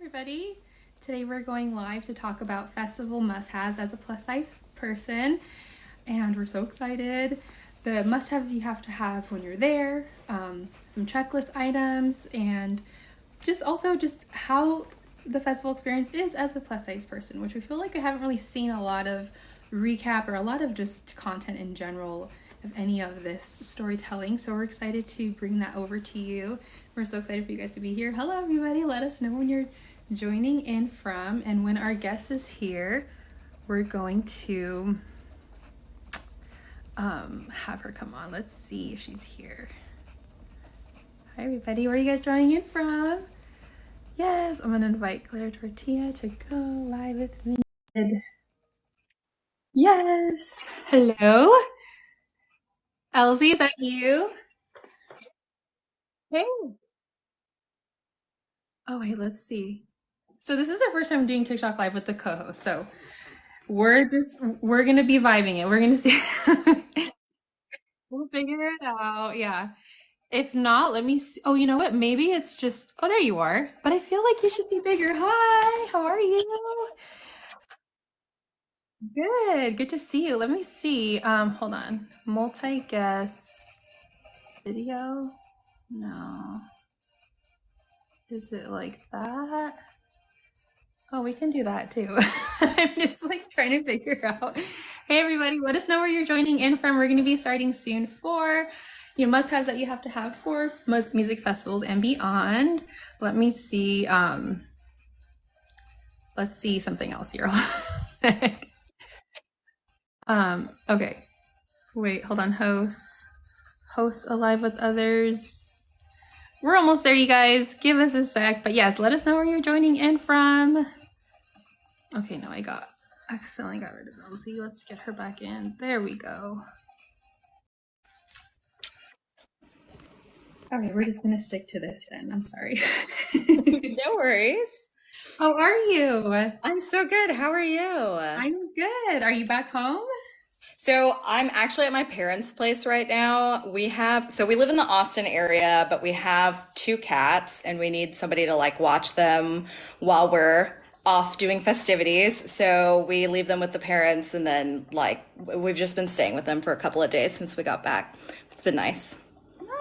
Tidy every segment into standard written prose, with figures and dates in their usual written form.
everybody. Today we're going live to talk about festival must-haves as a plus size person, and we're so excited. The must-haves you have to have when you're there, some checklist items, and just how the festival experience is as a plus size person, which we feel like I haven't really seen a lot of recap or a lot of just content in general of any of this storytelling. So we're excited to bring that over to you. We're so excited for you guys to be here. Hello everybody, let us know when you're joining in from, and when our guest is here, we're going to have her come on. Let's see if she's here. Hi everybody, where are you guys joining in from? Yes, I'm gonna invite Claire Tortilla to go live with me. Yes, hello. Elsie, is that you? Hey. Oh wait, let's see. So this is our first time doing TikTok live with the co-host, so we're gonna be vibing it. We're gonna see. We'll figure it out. Yeah. If not, let me see. Oh, you know what? Maybe it's just. Oh, there you are. But I feel like you should be bigger. Hi, how are you? Good. Good to see you. Let me see. Hold on. Multi-guest video? No. Is it like that? Oh, we can do that too. I'm just like trying to figure out. Hey, everybody, let us know where you're joining in from. We're going to be starting soon for must-haves that you have to have for most music festivals and beyond. Let me see. Let's see something else here. Okay. Wait, hold on. Host alive with others. We're almost there, you guys. Give us a sec. But yes, let us know where you're joining in from. Okay, no, I accidentally got rid of Elsie. Let's get her back in. There we go. Okay, we're just gonna stick to this then. I'm sorry. No worries. How are you? I'm so good. How are you? I'm good. Are you back home? So I'm actually at my parents' place right now. We live in the Austin area, but we have two cats and we need somebody to like watch them while we're off doing festivities. So we leave them with the parents and then like we've just been staying with them for a couple of days since we got back. It's been nice.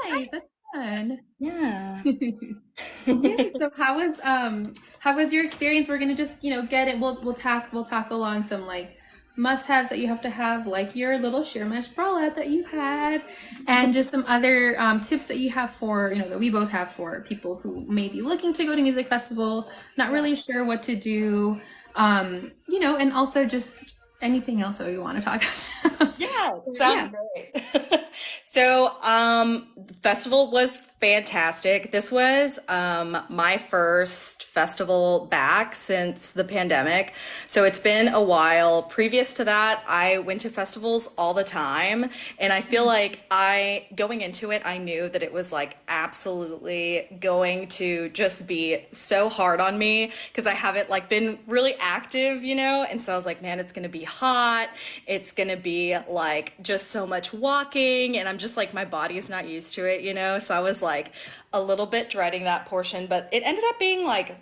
Nice. That's fun. Yeah. Yay. So how was your experience? We're gonna just get it. We'll tackle on some like must-haves that you have to have, like your little sheer mesh bralette that you had, and just some other tips that you have for that we both have for people who may be looking to go to music festival, not really sure what to do, and also just anything else that we want to talk about. Yeah, Yeah. sounds great. The festival was fantastic. This was my first festival back since the pandemic. So it's been a while. Previous to that, I went to festivals all the time, and I feel like going into it, I knew that it was like absolutely going to just be so hard on me because I haven't like been really active, And so I was like, man, it's going to be hot. It's going to be like just so much walking, and I'm just like, my body is not used to it. So I was like a little bit dreading that portion, but it ended up being like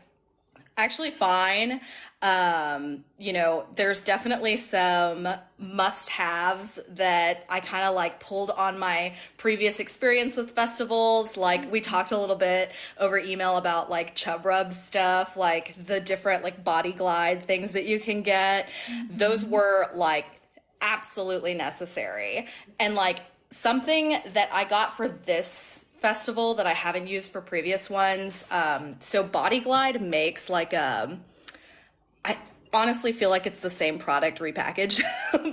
actually fine. There's definitely some must-haves that I kind of like pulled on my previous experience with festivals. Like we talked a little bit over email about like chub rub stuff, like the different like body glide things that you can get. Those were like absolutely necessary. And like something that I got for this festival that I haven't used for previous ones. So Body Glide makes like I honestly feel like it's the same product repackaged,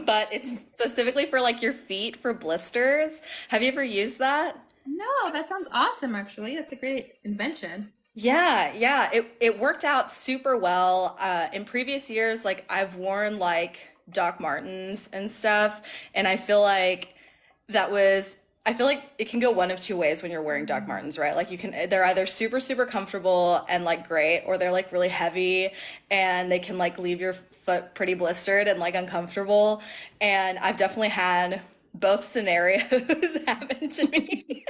but it's specifically for like your feet for blisters. Have you ever used that? No, that sounds awesome, actually. That's a great invention. Yeah. It worked out super well. In previous years, like I've worn like Doc Martens and stuff, and I feel like it can go one of two ways when you're wearing Doc Martens, right? Like they're either super, super comfortable and like great, or they're like really heavy and they can like leave your foot pretty blistered and like uncomfortable. And I've definitely had both scenarios happened to me.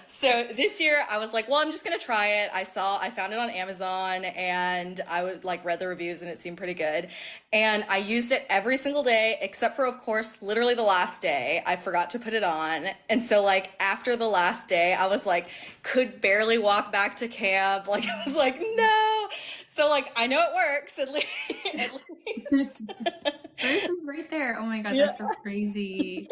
So this year I was like, well, I'm just gonna try it. I found it on Amazon and I would like read the reviews and it seemed pretty good. And I used it every single day, except for, of course, literally the last day. I forgot to put it on. And so like after the last day, I was like, could barely walk back to camp. Like I was like, no. So like I know it works at least. At least. Proof is right there. Oh my God, Yeah. that's so crazy.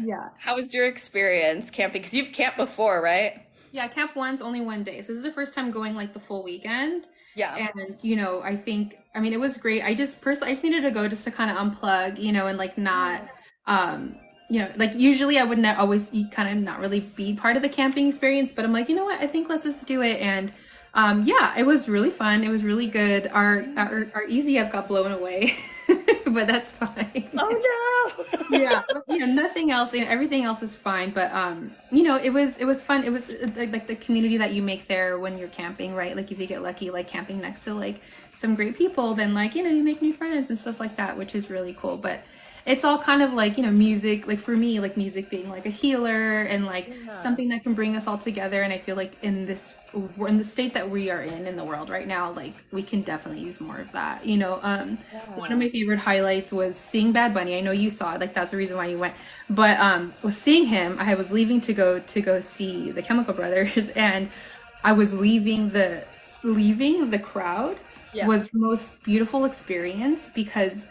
Yeah. How was your experience camping? Because you've camped before, right? Yeah, Camp One's only 1 day. So this is the first time going like the full weekend. Yeah. And, I think, I mean, it was great. I just personally, I just needed to go just to kind of unplug, and like not, um, like usually I would not always kind of not really be part of the camping experience, but I'm like, you know what? I think let's just do it. And, yeah, it was really fun. It was really good. Our easy up got blown away, but that's fine. Oh no. Yeah, but, nothing else, everything else is fine, but it was fun. It was like the community that you make there when you're camping, right? Like if you get lucky, like camping next to like some great people, then like you make new friends and stuff like that, which is really cool. But it's all kind of like music, like for me, like music being like a healer and like Yeah. something that can bring us all together. And I feel like we're in the state that we are in the world right now, like we can definitely use more of that. One of Yeah. my favorite highlights was seeing Bad Bunny. I know you saw it, like that's the reason why you went. But was seeing him. I was leaving to go see the Chemical Brothers, and I was leaving the crowd Yeah. was the most beautiful experience because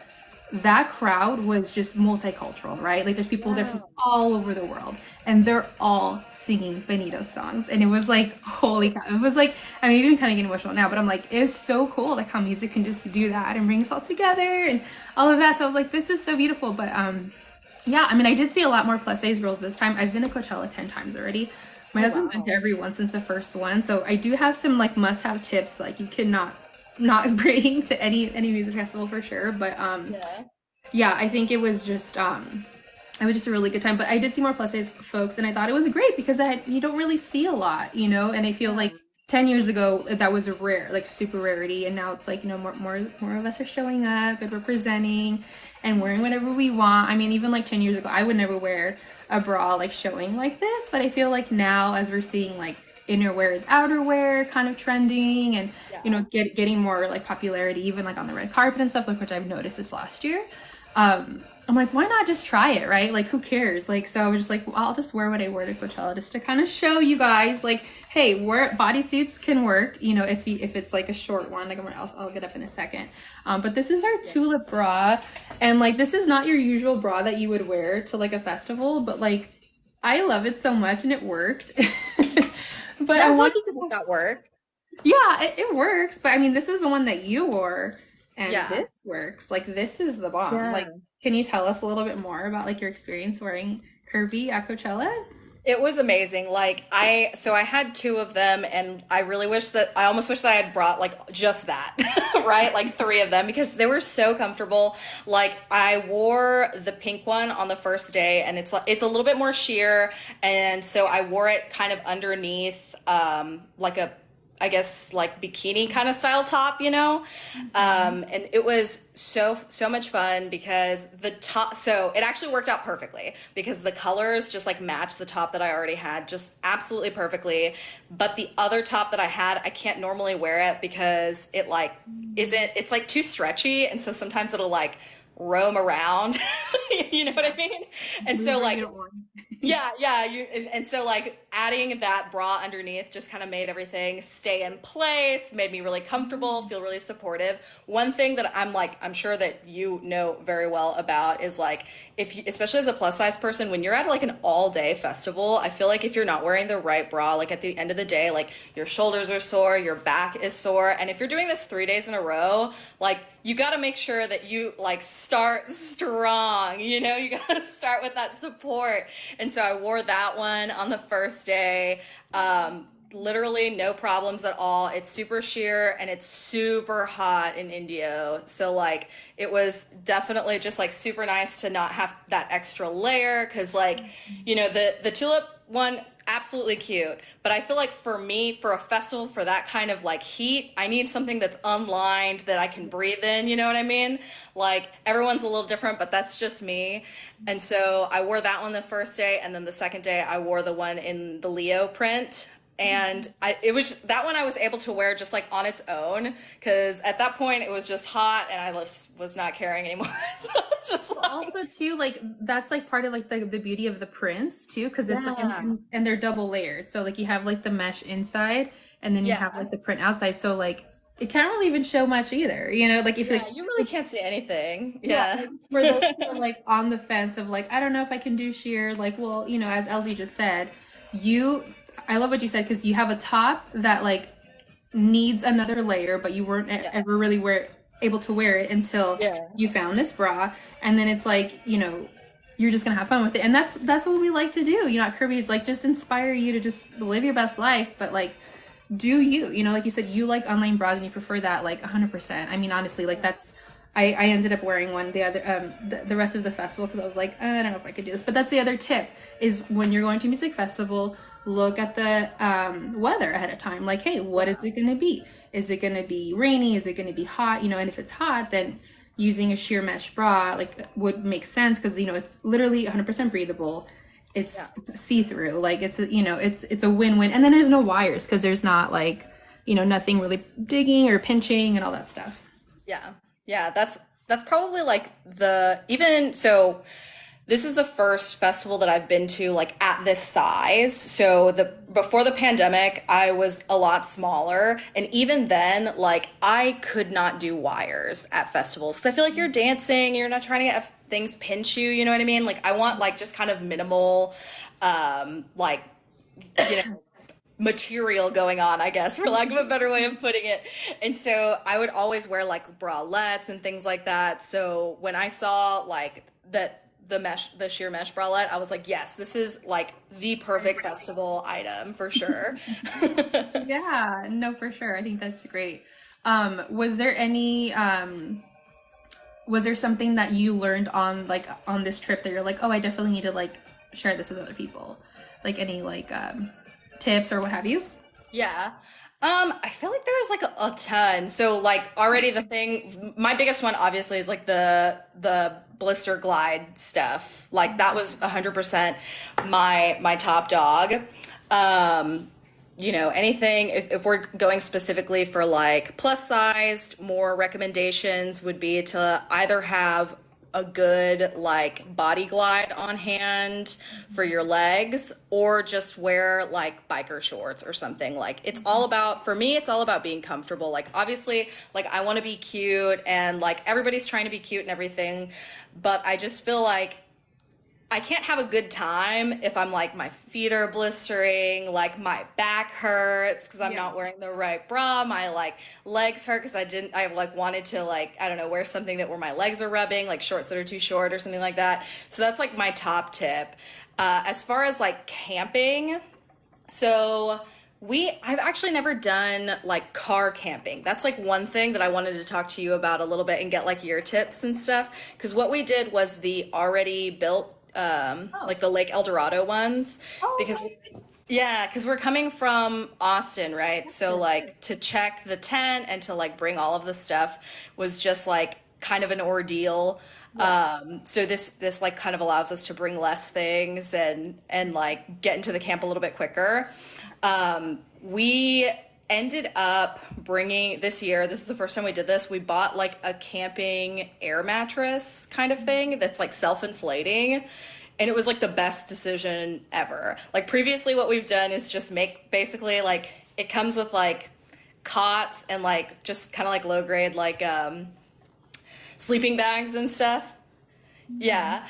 that crowd was just multicultural, right? Like there's people there Yeah. from all over the world and they're all singing Benito songs. And it was like, holy cow. It was like, I'm even kind of getting emotional now, but I'm like, it's so cool like how music can just do that and bring us all together and all of that. So I was like, this is so beautiful. But yeah, I mean, I did see a lot more plus size girls this time. I've been to Coachella 10 times already. My Oh husband's been to wow. every one since the first one. So I do have some like must have tips like you cannot not bring to any music festival for sure. But Yeah. yeah, I think it was just a really good time. But I did see more plus size folks, and I thought it was great because you don't really see a lot, and I feel Yeah. like 10 years ago that was a rare, like super rarity, and now it's like more of us are showing up and representing and wearing whatever we want. I mean, even like 10 years ago, I would never wear a bra like showing like this, but I feel like now as we're seeing like innerwear is outerwear kind of trending and Yeah. getting more like popularity even like on the red carpet and stuff like which I've noticed this last year. I'm like, why not just try it, right? Like, who cares? Like, so I was just like, well, I'll just wear what I wear to Coachella just to kind of show you guys, like, hey, wear bodysuits can work, if it's like a short one. Like, I'll get up in a second. But this is our Yeah. tulip bra, and like, this is not your usual bra that you would wear to like a festival, but like, I love it so much, and it worked. But Yeah, I I feel like wanted you could make that work. yeah, it works, but I mean, this was the one that you wore, and Yeah. this works. Like, this is the bomb. Like, Yeah. can you tell us a little bit more about like your experience wearing curvy at Coachella? It was amazing. So I had two of them, and I almost wish that I had brought like just that, right? Like three of them because they were so comfortable. Like I wore the pink one on the first day, and it's a little bit more sheer, and so I wore it kind of underneath, like a I guess like bikini kind of style top, and it was so much fun because the top, so it actually worked out perfectly because the colors just like matched the top that I already had just absolutely perfectly. But the other top that I had, I can't normally wear it because it like isn't, it's like too stretchy. And so sometimes it'll like roam around, you know what I mean? And so Whatever you like don't want. yeah, yeah, and so like adding that bra underneath just kind of made everything stay in place, made me really comfortable, feel really supportive. One thing that I'm sure that you know very well about is like if you, especially as a plus size person, when you're at like an all day festival, I feel like if you're not wearing the right bra, like at the end of the day, like your shoulders are sore, your back is sore, and if you're doing this 3 days in a row, like you got to make sure that you like start strong, you got to start with that support. And so I wore that one on the first day. Literally no problems at all. It's super sheer and it's super hot in Indio. So like it was definitely just like super nice to not have that extra layer because like the tulip one, absolutely cute. But I feel like for me, for a festival, for that kind of like heat, I need something that's unlined that I can breathe in. You know what I mean? Like everyone's a little different, but that's just me. And so I wore that one the first day, and then the second day I wore the one in the Leo print. And it was that one I was able to wear just like on its own because at that point it was just hot and I was not caring anymore. So it's just like, Also, too, like that's like part of like the beauty of the prints too, because it's like yeah, and they're double layered. So like you have like the mesh inside, and then you have yeah, like the print outside. So like it can't really even show much either. You know, like if yeah. like You really can't see anything. yeah, Yeah, like for those who are like on the fence of like I don't know if I can do sheer. Like, well, you know, as Elsie just said, you. I love what you said because you have a top that like needs another layer, but you weren't yeah, ever really able to wear it until yeah, you found this bra, and then it's like you're just gonna have fun with it, and that's what we like to do. You know, at Kirby's like just inspire you to just live your best life, but like do you know, like you said, you like online bras and you prefer that like 100%. I mean, honestly, like that's. I ended up wearing one the other the rest of the festival because I was like I don't know if I could do this, but that's the other tip is when you're going to a music festival, look at the weather ahead of time. Like, hey, what is yeah, it going to be? Is it going to be rainy? Is it going to be hot? You know, and if it's hot, then using a sheer mesh bra like would make sense because you know it's literally 100% breathable. yeah. It's see through. Like it's it's a win win. And then there's no wires because there's not like nothing really digging or pinching and all that stuff. Yeah. Yeah, that's probably like the even so this is the first festival that I've been to like at this size. So the before the pandemic, I was a lot smaller, and even then like I could not do wires at festivals. So I feel like you're dancing, you're not trying to get things pinch you, you know what I mean? Like I want like just kind of minimal like you know material going on, I guess, for lack of a better way of putting it. And so I would always wear like bralettes and things like that. So when I saw like that the sheer mesh bralette, I was like, yes, this is like the perfect festival item for sure. Yeah, no, for sure. I think that's great. Was there any was there something that you learned on like on this trip that you're like, oh, I definitely need to like share this with other people? Like any like tips or what have you? Yeah. I feel like there was like a ton. So like already the thing, my biggest one obviously is like the blister glide stuff. Like that was 100% my top dog. Um, anything if we're going specifically for like plus sized, more recommendations would be to either have a good like body glide on hand for your legs or just wear like biker shorts or something. Like it's all about for me it's all about being comfortable. Like obviously like I want to be cute and like everybody's trying to be cute and everything, but I just feel like I can't have a good time if I'm like my feet are blistering, like my back hurts because I'm Yeah. not wearing the right bra, my like legs hurt because I like wanted to like I don't know wear something that where my legs are rubbing, like shorts that are too short or something like that. So that's like my top tip. As far as like camping, so I've actually never done like car camping. That's like one thing that I wanted to talk to you about a little bit and get like your tips and stuff. Because what we did was the already built, Oh. like the Lake El Dorado ones. Oh, Because okay. yeah, because we're coming from Austin, right? So Yes. like to check the tent and to like bring all of the stuff was just like kind of an ordeal. Yeah. So this like kind of allows us to bring less things and like get into the camp a little bit quicker. We ended up bringing this year, this is the first time we did this, we bought like a camping air mattress kind of thing that's like self-inflating. And it was like the best decision ever. Like previously, what we've done is just make basically like it comes with like cots and like just kind of like low grade like sleeping bags and stuff. Yeah.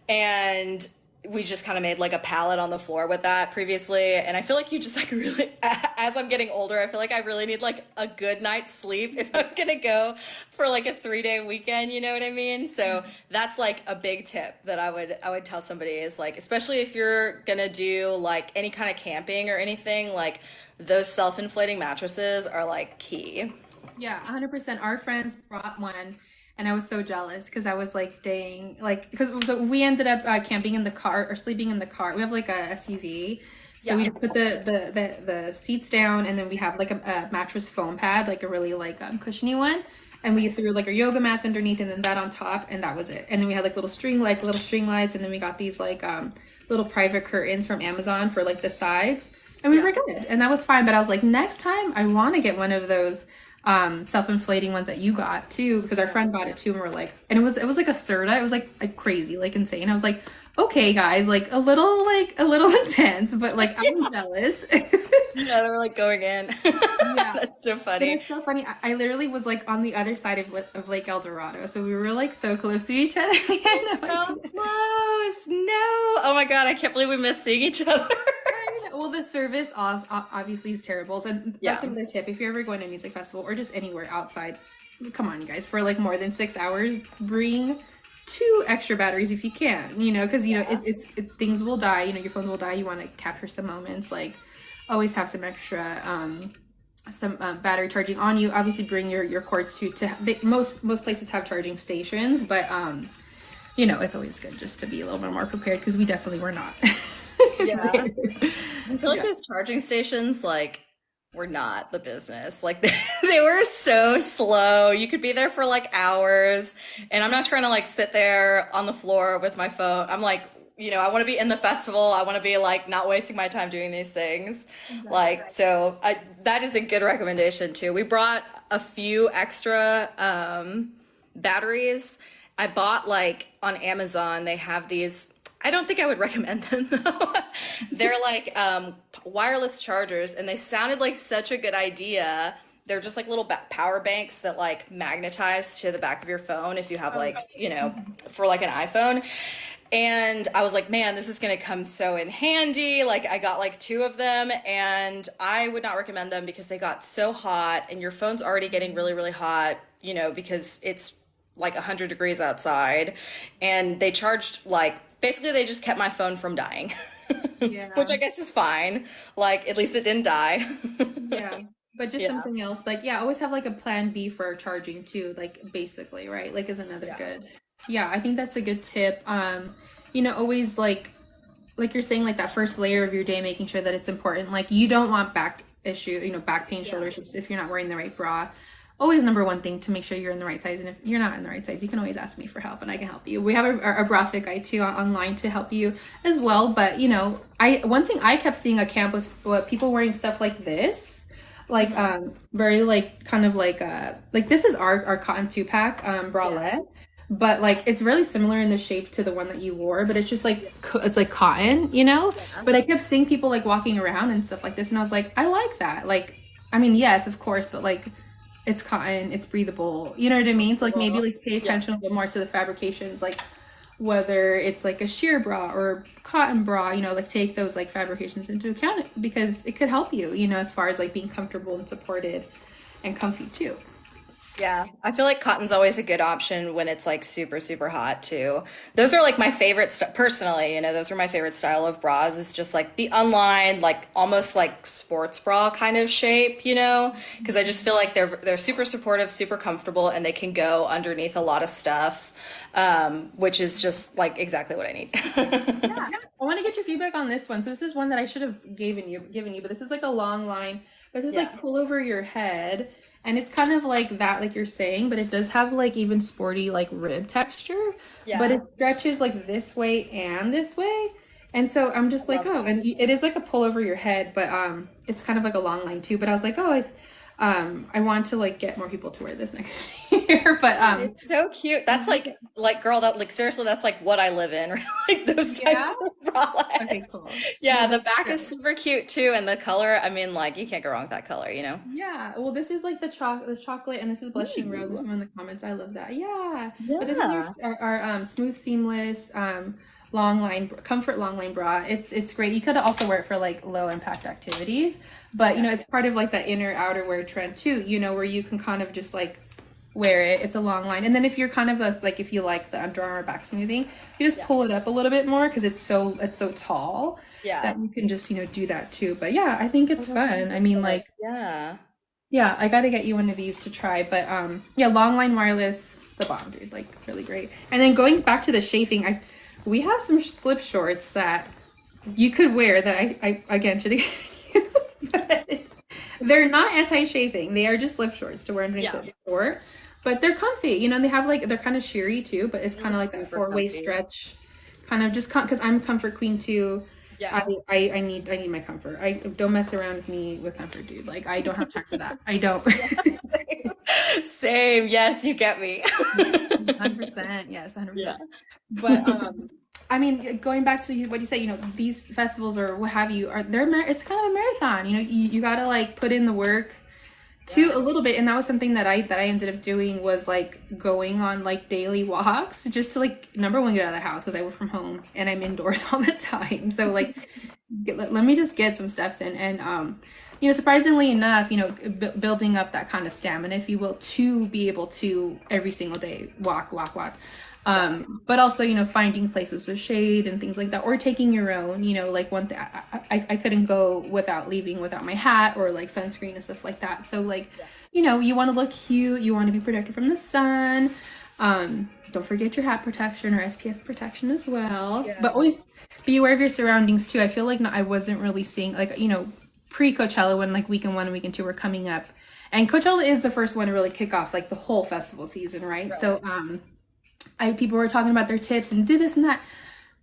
And we just kind of made like a pallet on the floor with that previously. And I feel like you just like really, as I'm getting older, I feel like I really need like a good night's sleep if I'm gonna go for like a 3 day weekend, you know what I mean? So that's like a big tip that I would tell somebody is like, especially if you're gonna do like any kind of camping or anything, like those self-inflating mattresses are like key. Yeah, 100%. Our friends brought one, and I was so jealous because I was like, dang, like because so we ended up camping in the car or sleeping in the car. We have like a SUV, so Yeah. we put the seats down, and then we have like a mattress foam pad, like a really like cushiony one, and we Nice. threw like our yoga mats underneath, and then that on top, and that was it. And then we had like little string lights, and then we got these like little private curtains from Amazon for like the sides, and we Yeah. were good, and that was fine. But I was like, next time I want to get one of those self-inflating ones that you got too, because our friend got it too, and we're like, and it was like a Serta, it was like crazy, like insane. I was like, okay, guys, like a little intense, but like I'm jealous. Yeah, they were like going in. Yeah. That's so But funny. it's so funny. I literally was like on the other side of Lake El Dorado, so we were like so close to each other. We had no So idea. close. No. Oh my God, I can't believe we missed seeing each other. Well, the service obviously is terrible. So that's Yeah. another tip. If you're ever going to a music festival or just anywhere outside, come on, you guys, for like more than 6 hours, bring two extra batteries if you can, because, Yeah. things will die, your phone will die. You want to capture some moments, like always have some extra, some battery charging on you. Obviously bring your cords too, most places have charging stations, but, it's always good just to be a little bit more prepared because we definitely were not. Yeah. I feel like Yeah. those charging stations, like, were not the business. Like, they were so slow. You could be there for like hours. And I'm not trying to like sit there on the floor with my phone. I'm like, I want to be in the festival. I want to be like not wasting my time doing these things. Exactly. Like, so that is a good recommendation too. We brought a few extra batteries. I bought like on Amazon, they have these. I don't think I would recommend them though. They're like wireless chargers, and they sounded like such a good idea. They're just like little power banks that like magnetize to the back of your phone if you have Oh, like, for like an iPhone. And I was like, man, this is gonna come so in handy. Like, I got like two of them, and I would not recommend them because they got so hot, and your phone's already getting really, really hot, because it's like 100 degrees outside. And they charged like, basically, they just kept my phone from dying, which yeah. I guess is fine. Like, at least it didn't die. Yeah. But just Yeah. something else. Like, yeah, always have like a plan B for charging too, like basically, right? Like is another Yeah. good. Yeah, I think that's a good tip. Always like you're saying, like that first layer of your day, making sure that it's important. Like you don't want back issue, back pain, Yeah. shoulders if you're not wearing the right bra. Always number one thing to make sure you're in the right size. And if you're not in the right size, you can always ask me for help and I can help you. We have a bra fit guide too online to help you as well. But I one thing I kept seeing at camp was people wearing stuff like this, like Mhm. very like kind of like this is our cotton two pack Yeah. bralette, but like it's really similar in the shape to the one that you wore, but it's just like it's like cotton, Yeah. but I kept seeing people like walking around and stuff like this, and I was like, I like that. Like, I mean, yes, of course, but like it's cotton, it's breathable. You know what I mean? So like maybe Cool. like pay Yeah. attention a little more to the fabrications, like whether it's like a sheer bra or cotton bra, like take those like fabrications into account because it could help you, as far as like being comfortable and supported and comfy too. Yeah, I feel like cotton's always a good option when it's like super, super hot too. Those are like my favorite personally, those are my favorite style of bras is just like the unlined, like almost like sports bra kind of shape, because I just feel like they're super supportive, super comfortable, and they can go underneath a lot of stuff, which is just like exactly what I need. Yeah. I want to get your feedback on this one. So this is one that I should have given you, but this is like a long line. This is Yeah. like pull over your head, and it's kind of like that, like you're saying, but it does have like even sporty like rib texture, but Yeah. it stretches like this way and this way. And so I'm I just like, love oh, that. and it is like a pull over your head, but it's kind of like a long line too. But I was like, oh, I want to like get more people to wear this next year, but It's so cute. That's like girl, that like seriously, that's like what I live in, like those yeah. types of Okay, bralettes. cool. Yeah, Well, the that's back is good. super cute too, and the color, I mean, like you can't go wrong with that color. Yeah, well, this is like the chocolate, and this is blushing rose. There's Ooh. someone in the comments. I love that. Yeah, but this is Yeah. our smooth, seamless, long line comfort long line bra. It's great. You could also wear it for like low impact activities, but Yeah. it's part of like that inner outer wear trend too. Where you can kind of just like wear it. It's a long line, and then if you're kind of like if you like the Under Armour back smoothing, you just Yeah. pull it up a little bit more because it's so tall Yeah. that you can just do that too. But yeah, I think Oh, it's that fun. sounds I so mean, good. like Yeah. yeah, I got to get you one of these to try. But yeah, long line wireless. the bomb, dude. Like really great. And then going back to the chafing, we have some slip shorts that you could wear that I again should have. They're not anti-chafing. They are just slip shorts to wear underneath the short. But they're comfy, you know, and they have like, they're kind of sheery too, but it's kind of like a four-way stretch, kind of just because I'm comfort queen too. Yeah. I need my comfort. I don't mess around with me with comfort, dude. Like I don't have time for that. I don't. Same. Yes, you get me. 100%. Yes, 100%. Yeah. But I mean, going back to what you say, you know, these festivals or what have you it's kind of a marathon. You know, you got to like put in the work too a little bit, and that was something that I ended up doing was like going on like daily walks just to like number one get out of the house because I work from home and I'm indoors all the time. So like let me just get some steps in, and you know, surprisingly enough, you know, building up that kind of stamina, if you will, to be able to every single day walk. But also, you know, finding places with shade and things like that, or taking your own, you know, like one thing, I couldn't go without leaving without my hat or like sunscreen and stuff like that. So like, you know, you want to look cute, you want to be protected from the sun. Don't forget your hat protection or SPF protection as well. Yeah. But always be aware of your surroundings too. I feel like I wasn't really seeing, like, you know, pre-Coachella when like weekend 1 and weekend 2 were coming up. And Coachella is the first one to really kick off like the whole festival season, right? So, people were talking about their tips and do this and that,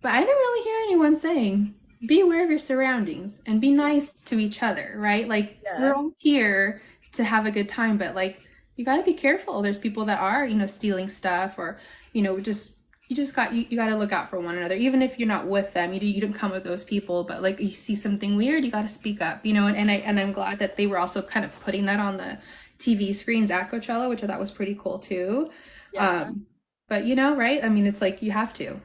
but I didn't really hear anyone saying, be aware of your surroundings and be nice to each other, right? Like we're all here to have a good time, but like, you got to be careful. There's people that are, you know, stealing stuff or, you know, you got to look out for one another. Even if you're not with them, you don't come with those people, but like you see something weird, you got to speak up, you know, and I'm glad that they were also kind of putting that on the TV screens at Coachella, which I thought was pretty cool too. Yeah. But you know, right? I mean, it's like you have to.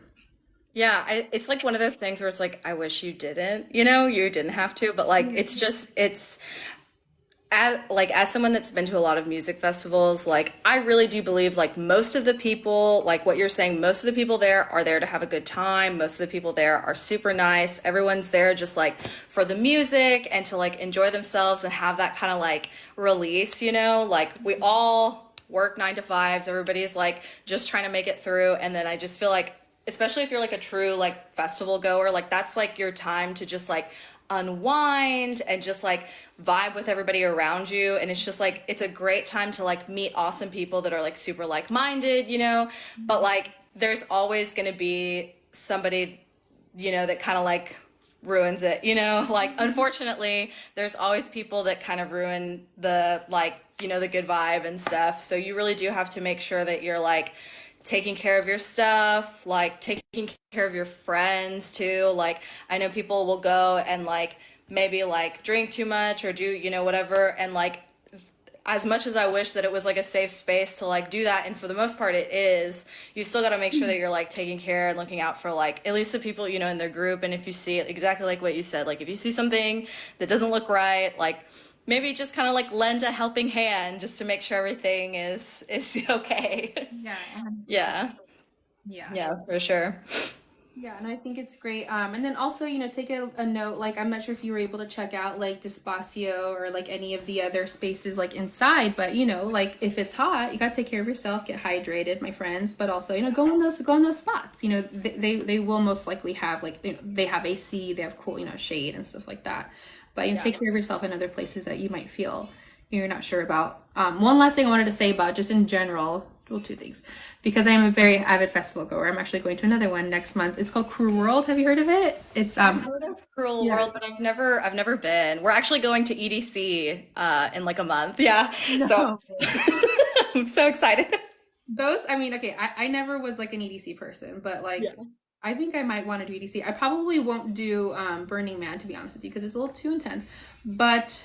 Yeah, it's like one of those things where it's like, I wish you didn't, you know, you didn't have to, but like, it's as someone that's been to a lot of music festivals, like I really do believe like most of the people, like what you're saying, most of the people there are there to have a good time. Most of the people there are super nice. Everyone's there just like for the music and to like enjoy themselves and have that kind of like release, you know, like we all work 9 to 5s. Everybody's like just trying to make it through. And then I just feel like, especially if you're like a true like festival goer, like that's like your time to just like unwind and just like vibe with everybody around you. And it's just like, it's a great time to like meet awesome people that are like super like-minded, you know, but like there's always going to be somebody, you know, that kind of like ruins it, you know, like unfortunately there's always people that kind of ruin the like, you know, the good vibe and stuff. So you really do have to make sure that you're like taking care of your stuff, like taking care of your friends too. Like I know people will go and like maybe like drink too much or do, you know, whatever. And like as much as I wish that it was like a safe space to like do that, and for the most part it is, you still got to make sure that you're like taking care and looking out for like at least the people, you know, in their group. And if you see exactly like what you said, like if you see something that doesn't look right, like maybe just kind of like lend a helping hand just to make sure everything is okay. Yeah. Yeah, for sure. Yeah, and I think it's great. And then also, you know, take a note, like, I'm not sure if you were able to check out, like, Despacio or, like, any of the other spaces, like, inside. But, you know, like, if it's hot, you got to take care of yourself, get hydrated, my friends. But also, you know, go in those spots. You know, they will most likely have, like, you know, they have AC, they have cool, you know, shade and stuff like that. But, you know, take care of yourself in other places that you might feel you're not sure about. One last thing I wanted to say about just in general, well, 2 things. Because I am a very avid festival goer. I'm actually going to another one next month. It's called Cruel World. Have you heard of it? It's I've heard of Cruel World, but I've never been. We're actually going to EDC in like a month. Yeah. No. So I'm so excited. Those, I mean, okay, I never was like an EDC person, but like I think I might want to do EDC. I probably won't do Burning Man, to be honest with you, because it's a little too intense. But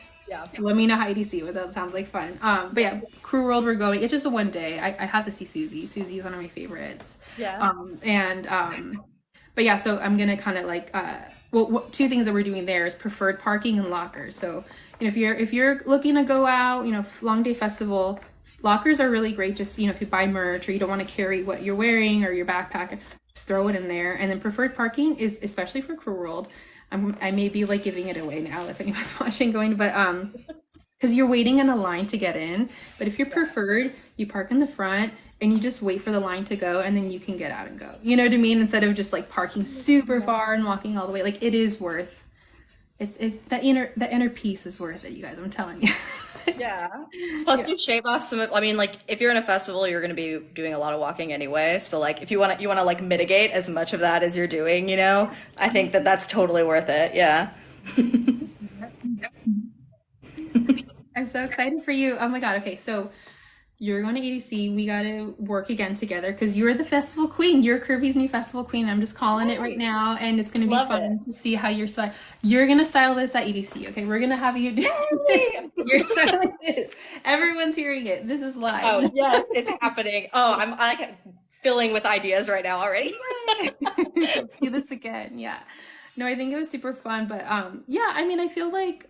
let me know how EDC was. That sounds like fun. But yeah, Cruel World, we're going. It's just a one day. I have to see Susie. Susie is one of my favorites. Yeah. But yeah, so I'm gonna kind of like well, 2 things that we're doing there is preferred parking and lockers. So you know, if you're looking to go out, you know, long day festival, lockers are really great. Just, you know, if you buy merch or you don't want to carry what you're wearing or your backpack, just throw it in there. And then preferred parking is especially for Cruel World. I may be like giving it away now if anyone's watching going, but because because you're waiting in a line to get in. But if you're preferred, you park in the front and you just wait for the line to go and then you can get out and go. You know what I mean? Instead of just like parking super far and walking all the way. Like it is worth it the inner peace is worth it, you guys. I'm telling you. Yeah. Plus, Yeah. you shave off some I mean, like, if you're in a festival, you're going to be doing a lot of walking anyway. So, like, if you want to like mitigate as much of that as you're doing, I think that that's totally worth it. Yeah. I'm so excited for you. Oh my God. Okay, so you're going to EDC. We got to work again together because you're the festival queen. You're Curvy's new festival queen. I'm just calling it right now, and it's going to be Love it. fun to see how you're style. You're going to style this at EDC. Okay, we're going to have you do. Yay! You're styling this. Everyone's hearing it. This is live. Oh, yes, it's happening. Oh, I'm like filling with ideas right now already. Let's do this again. Yeah. No, I think it was super fun, but yeah, I mean, I feel like,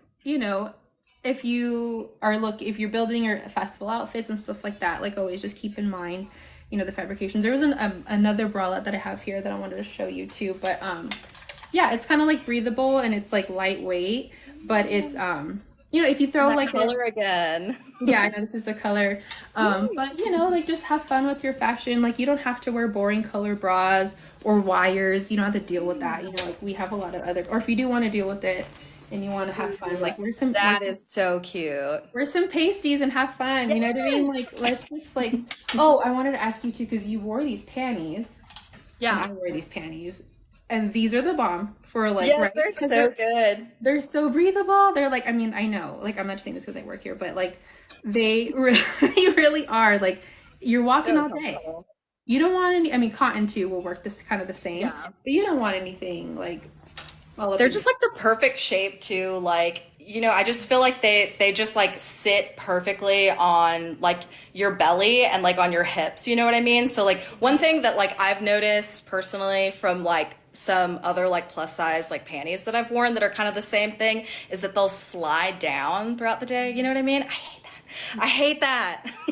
if you're building your festival outfits and stuff like that, like always just keep in mind, the fabrications. There was another bralette that I have here that I wanted to show you too, but yeah, it's kind of like breathable and it's like lightweight, but it's if you throw That like color again. yeah, I know this is a color. But like just have fun with your fashion. Like you don't have to wear boring color bras or wires. You don't have to deal with that. Like we have a lot of other, or if you do want to deal with it and you want to have fun, like That is so cute. wear some pasties and have fun. You know what I mean? Like let's just like oh, I wanted to ask you too, because you wore these panties and I Yeah. wore these panties. And these are the bomb for like Yes, right they're because so good. they're so breathable. They're like, I mean, I know, like, I'm not just saying this because I work here, but like, they really, they really are. Like, you're walking So all day. comfortable. You don't want any, I mean, cotton too will work this kind of the same, Yeah. but you don't want anything like all up They're in your. just like the perfect shape too. Like, I just feel like they just like sit perfectly on like your belly and like on your hips, you know what I mean? So like one thing that like I've noticed personally from like some other like plus size like panties that I've worn that are kind of the same thing is that they'll slide down throughout the day, you know what I mean? I hate that. I hate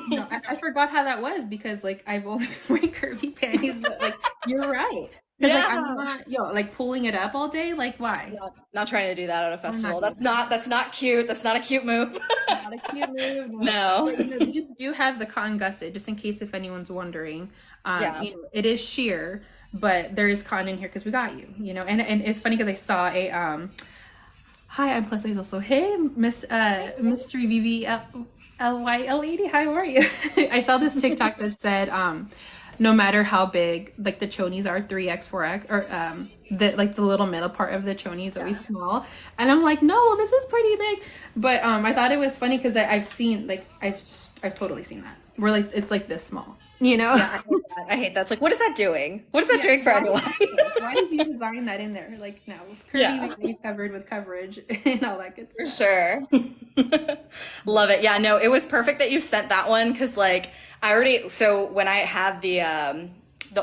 No, that. I forgot how that was because like I've only been wearing curvy panties, but like, you're right. Because like, I'm Yeah. not, like pulling it up all day. Like, why? Not trying to do that at a I'm not festival. doing That's not cute. That's not a cute move. not a cute move. No. No. But we just do have the cotton gusset, just in case if anyone's wondering. Yeah. It is sheer, but there is cotton in here because we got you. And it's funny because I saw a hi, I'm plus size also. Hey, Mystery VVLYL80. How are you? I saw this TikTok that said no matter how big like the chonies are 3x 4x or the little middle part of the choni is always small, and I'm like, no, well, this is pretty big. But I thought it was funny because I've seen like I've totally seen that where like it's like this small, Yeah, I hate that. I hate that. It's like, what is that doing? What is that yeah, doing for anyone? why did you design that in there? Like, no, curvy Yeah, makes me covered with coverage and all that good for stuff. sure. Love it. Yeah, no, it was perfect that you sent that one because like so when I had the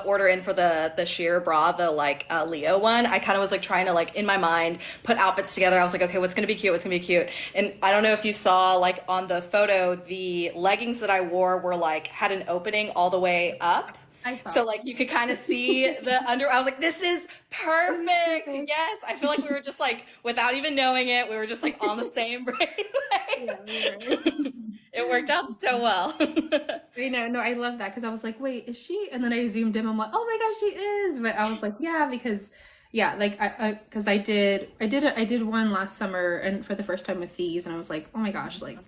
order in for the sheer bra, the like Leo one, I kind of was like trying to like in my mind put outfits together. I was like, okay, what's gonna be cute? What's gonna be cute? And I don't know if you saw like on the photo, the leggings that I wore were like had an opening all the way up. I saw. So like you could kind of see the under. I was like, this is perfect. Perfect. Yes, I feel like we were just like without even knowing it, we were just like on the same Yeah, brainwave. we were. It worked out so well. I know, no, I love that because I was like, wait, is she? And then I zoomed in. I'm like, oh my gosh, she is. But I was like, yeah, because yeah, like because I did one last summer and for the first time with these, and I was like, oh my gosh, like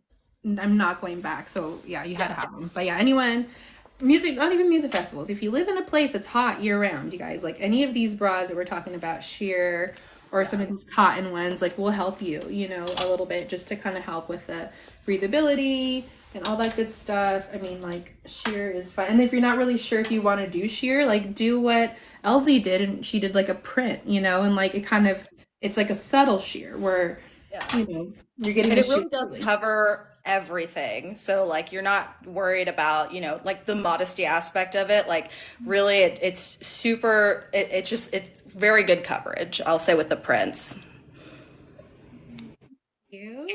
I'm not going back. So yeah, you had to have them. But yeah, anyone, music, not even music festivals. If you live in a place that's hot year round, you guys, like any of these bras that we're talking about, sheer or some of these cotton ones, like will help you, a little bit just to kind of help with the breathability and all that good stuff. I mean, like sheer is fine. And if you're not really sure if you want to do sheer, like do what Elsie did, and she did like a print, and like it's like a subtle sheer where, Yeah. you're getting And the it sheer really does early. cover everything. So like you're not worried about, like the modesty aspect of it. Like really it's super it's very good coverage, I'll say with the prints. You.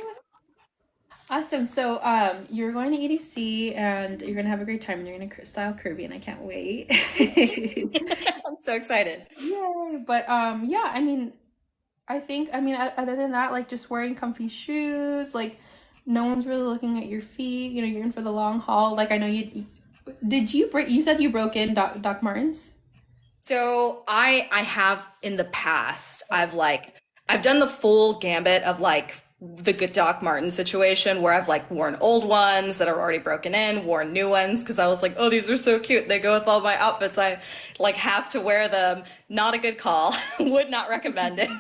Awesome. So, you're going to EDC and you're gonna have a great time and you're gonna style curvy and I can't wait. I'm so excited. Yay! But yeah, I mean, other than that, like just wearing comfy shoes, like No one's really looking at your feet. You know, you're in for the long haul. Like I know did you break, you said you broke in Doc Martens? So I have in the past, I've done the full gambit of like the good Doc Martin situation where I've like worn old ones that are already broken in, worn new ones because I was like, oh, these are so cute. They go with all my outfits. I like have to wear them. Not a good call. Would not recommend it.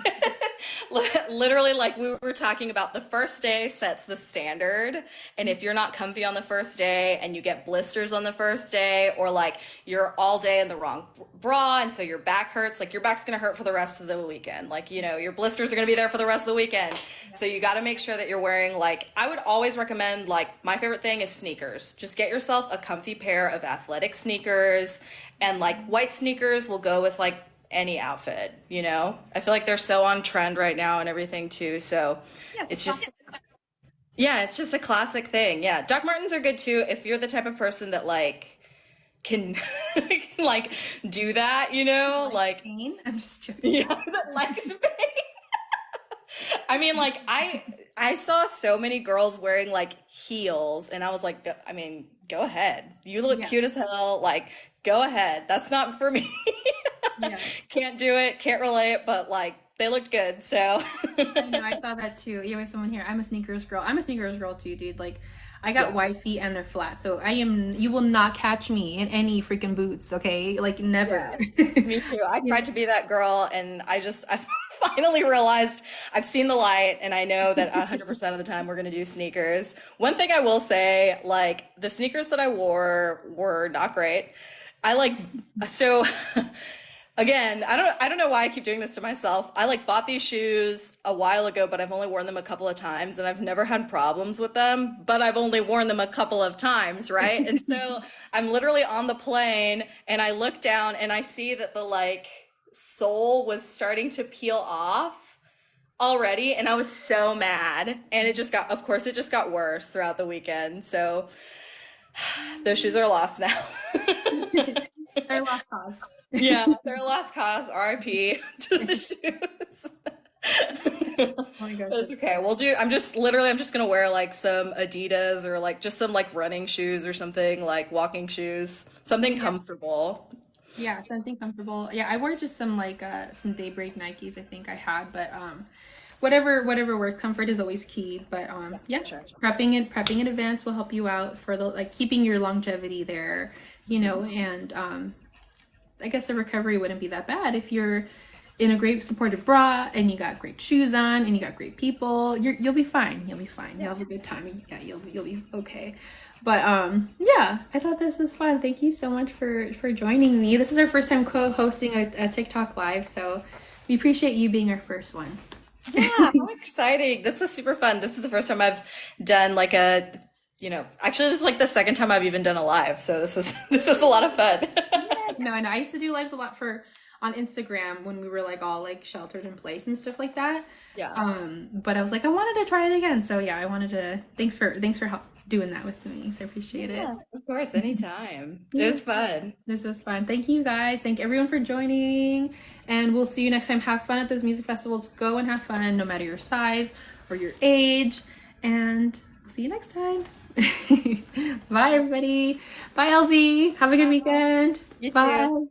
Literally, like we were talking about, the first day sets the standard. And if you're not comfy on the first day and you get blisters on the first day, or like you're all day in the wrong bra and so your back hurts, like your back's gonna hurt for the rest of the weekend. Like, you know, your blisters are gonna be there for the rest of the weekend. So you gotta make sure that you're wearing, like, I would always recommend, like, my favorite thing is sneakers. Just get yourself a comfy pair of athletic sneakers, and like white sneakers will go with like any outfit, you know? I feel like they're so on trend right now and everything too. So Yeah, it's just, yeah, it's just a classic thing. Yeah. Doc Martens are good too if you're the type of person that like can like do that, you know? like Like, pain. I'm just joking. yeah, that likes pain. I mean, like I saw so many girls wearing like heels, and I was like, I mean, go ahead. You look Yeah, cute as hell. Like, go ahead. That's not for me. yeah. Can't do it. Can't relate. But like, they looked good. So, I know, I saw that too. You have someone here. I'm a sneakers girl. I'm a sneakers girl too, dude. Like, I got yeah. wide feet and they're flat, so you will not catch me in any freaking boots, okay? Like, never. Yeah, me too. I Yeah. tried to be that girl, and I finally realized I've seen the light, and I know that 100% of the time we're gonna do sneakers. One thing I will say, like the sneakers that I wore were not great. I like so again, I don't know why I keep doing this to myself. I like bought these shoes a while ago, but I've only worn them a couple of times and I've never had problems with them, but I've only worn them a couple of times, right? And so I'm literally on the plane and I look down and I see that the like sole was starting to peel off already, and I was so mad. And it just got, of course, it just got worse throughout the weekend. So those shoes are lost now. They're lost cause. Yeah, their last cause, RIP to the shoes. Oh my gosh. That's okay. We'll do, I'm just gonna wear like some Adidas or like just some like running shoes or something, like walking shoes, something Yeah. comfortable. Yeah, something comfortable. Yeah, I wore just some Daybreak Nikes I think I had, but whatever works. Comfort is always key. But yes, Sure. prepping in advance will help you out for the like keeping your longevity there, you know, and I guess the recovery wouldn't be that bad if you're in a great supportive bra and you got great shoes on and you got great people. You'll be fine. You'll be fine. You'll have a good time. Yeah, you'll be okay. But yeah, I thought this was fun. Thank you so much for joining me. This is our first time co-hosting a TikTok live, so we appreciate you being our first one. Yeah, how exciting. This was super fun. This is the first time I've done like a, you know, actually this is like the second time I've even done a live. So this was a lot of fun. Yeah, no, I know. I used to do lives a lot for on Instagram when we were like all like sheltered in place and stuff like that. Yeah. But I was like, I wanted to try it again. So yeah, I wanted to. Thanks for help doing that with me. So I appreciate it. Yeah, of course, anytime. It Yeah, was fun. this was fun. Thank you guys. Thank everyone for joining, and we'll see you next time. Have fun at those music festivals. Go and have fun, no matter your size or your age. And we'll see you next time. Bye, everybody. Bye, Elsie. Have a good weekend. You too. Bye.